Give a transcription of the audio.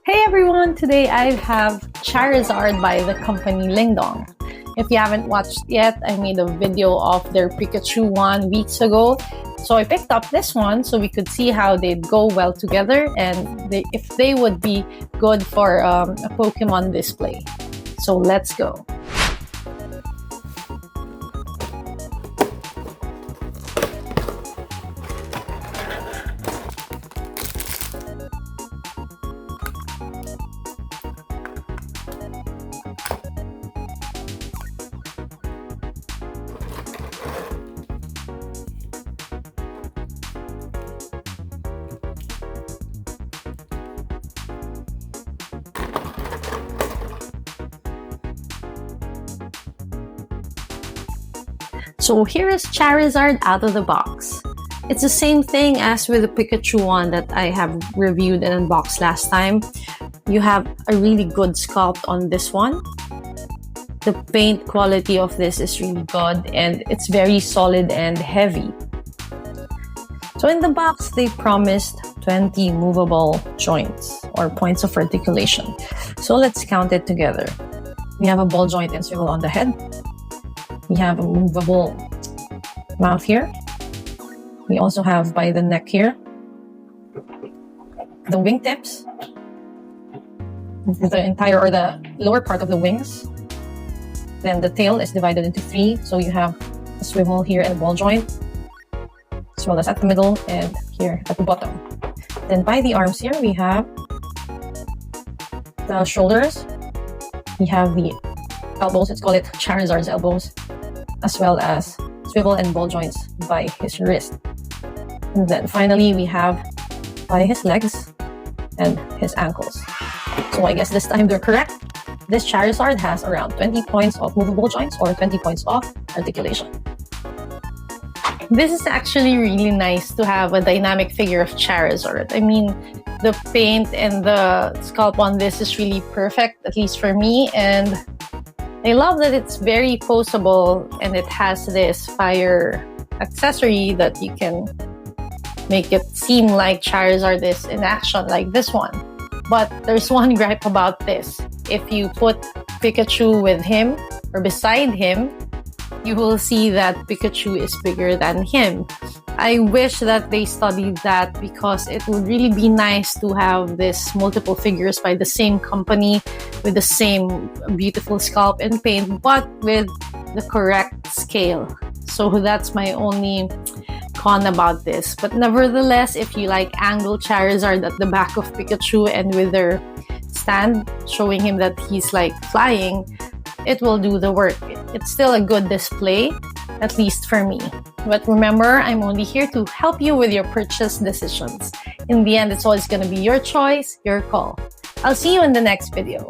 Hey everyone! Today I have Charizard by the company Ling Dong. If you haven't watched yet, I made a video of their Pikachu one weeks ago. So I picked up this one so we could see how they'd go well together and if they would be good for a Pokemon display. So let's go. So here is Charizard out of the box. It's the same thing as with the Pikachu one that I have reviewed and unboxed last time. You have a really good sculpt on this one. The paint quality of this is really good and it's very solid and heavy. So in the box, they promised 20 movable joints or points of articulation. So let's count it together. We have a ball joint and swivel on the head. We have a movable mouth here. We also have by the neck here the wingtips, the entire or the lower part of the wings. Then the tail is divided into three, so you have a swivel here and a ball joint, as well as at the middle and here at the bottom. Then by the arms here, we have the shoulders. We have the elbows, let's call it Charizard's elbows, as well as swivel and ball joints by his wrist. And then finally, we have by his legs and his ankles. So I guess this time they're correct. This Charizard has around 20 points of movable joints or 20 points of articulation. This is actually really nice to have a dynamic figure of Charizard. I mean, the paint and the sculpt on this is really perfect, at least for me, and I love that it's very poseable and it has this fire accessory that you can make it seem like Charizard is in action like this one. But there's one gripe about this. If you put Pikachu with him or beside him, you will see that Pikachu is bigger than him. I wish that they studied that because it would really be nice to have this multiple figures by the same company with the same beautiful sculpt and paint, but with the correct scale. So that's my only con about this. But nevertheless, if you like angled Charizard at the back of Pikachu and with their stand showing him that he's like flying, it will do the work. It's still a good display, at least for me. But remember, I'm only here to help you with your purchase decisions. In the end, it's always going to be your choice, your call. I'll see you in the next video.